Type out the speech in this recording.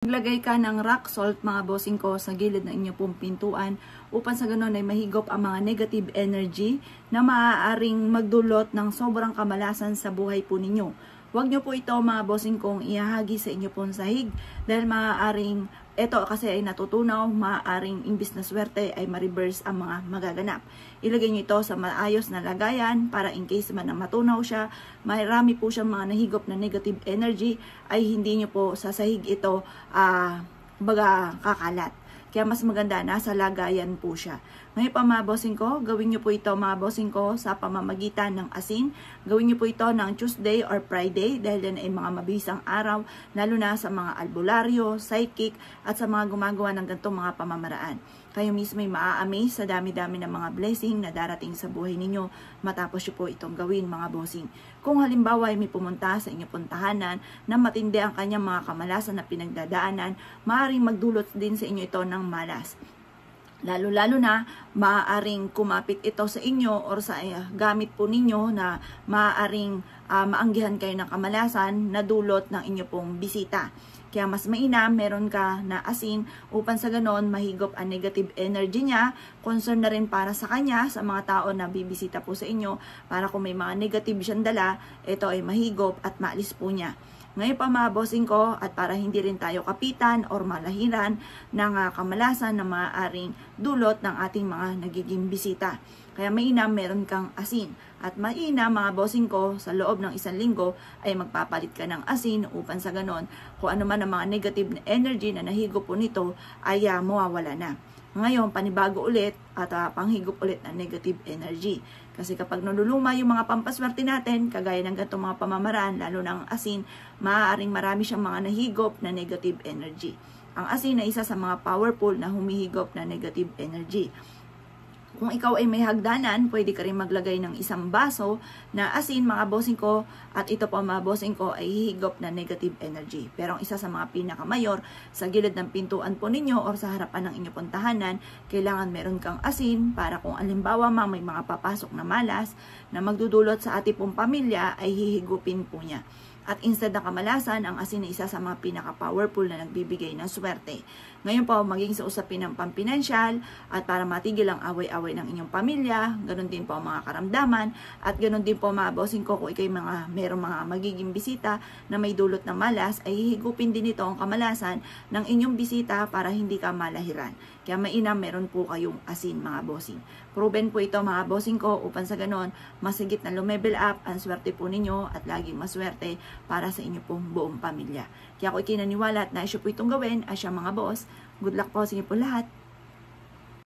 Maglagay ka ng rock salt mga bossing ko sa gilid ng inyong pong pintuan upang sa ganun ay mahigop ang mga negative energy na maaaring magdulot ng sobrang kamalasan sa buhay po ninyo. Huwag nyo po ito mga bossing kong ihahagi sa inyo pong sahig dahil maaaring ito kasi ay natutunaw, maaaring imbis na swerte ay ma-reverse ang mga magaganap. Ilagay nyo ito sa maayos na lagayan para in case man na matunaw siya, marami po siyang mga nahigop na negative energy ay hindi nyo po sa sahig ito baga kakalat. Kaya mas maganda, nasa lagayan po siya. Ngayon pa mga bossing ko, gawin nyo po ito mga bossing ko sa pamamagitan ng asin. Gawin nyo po ito ng Tuesday or Friday dahil yan ay mga mabisang araw, lalo na sa mga albularyo, psychic, at sa mga gumagawa ng ganitong mga pamamaraan. Kayo mismo ay maa-amaze sa dami-dami ng mga blessing na darating sa buhay ninyo matapos nyo po itong gawin mga bossing. Kung halimbawa ay may pumunta sa inyong puntahanan na matindi ang kanyang mga kamalasan na pinagdadaanan, maaaring magdulot din sa inyo ito ng malas. Lalo-lalo na maaaring kumapit ito sa inyo or sa gamit po ninyo na maaaring maanggihan kayo ng kamalasan na dulot ng inyo pong bisita. Kaya mas mainam, meron ka na asin upang sa ganon mahigop ang negative energy niya. Concern na rin para sa kanya, sa mga tao na bibisita po sa inyo, para kung may mga negative siyang dala, ito ay mahigop at maalis po niya. Ngayon pa mga bossing ko, at para hindi rin tayo kapitan or malahiran ng kamalasan na maaaring dulot ng ating mga nagiging bisita. Kaya mainam meron kang asin. At mainam mga bossing ko, sa loob ng 1 linggo ay magpapalit ka ng asin upang sa ganon, kung ano man ang mga negative na energy na nahigop po nito ay mawawala na. Ngayon, panibago ulit at panghigop ulit ng negative energy. Kasi kapag naluluma yung mga pampaswerte natin, kagaya ng ganitong mga pamamaraan, lalo ng asin, maaaring marami siyang mga nahigop na negative energy. Ang asin ay isa sa mga powerful na humihigop na negative energy. Kung ikaw ay may hagdanan, pwede ka rin maglagay ng 1 baso na asin mga bossing ko, at ito po mga bossing ko ay hihigop na negative energy. Pero ang isa sa mga pinakamayor, sa gilid ng pintuan po ninyo or sa harapan ng inyong puntahanan, kailangan meron kang asin para kung alimbawa may mga papasok na malas na magdudulot sa ating pong pamilya ay hihigupin po niya. At instead ng kamalasan, ang asin ay isa sa mga pinaka-powerful na nagbibigay ng swerte. Ngayon po, maging sa usapin ng pampinansyal at para matigil ang away-away ng inyong pamilya, ganun din po ang mga karamdaman, at ganun din po mga bossing ko, kung ikay merong mga magiging bisita na may dulot ng malas, ay hihigupin din ito ang kamalasan ng inyong bisita para hindi ka malahiran. Kaya mainam meron po kayong asin mga bossing. Proven po ito mga bossing ko upang sa ganon, masigit na lumevel up ang swerte po ninyo at laging maswerte para sa inyo pong buong pamilya. Kaya ako ikinaniwala at naisyo po itong gawin as siya mga boss. Good luck po sa inyo po lahat.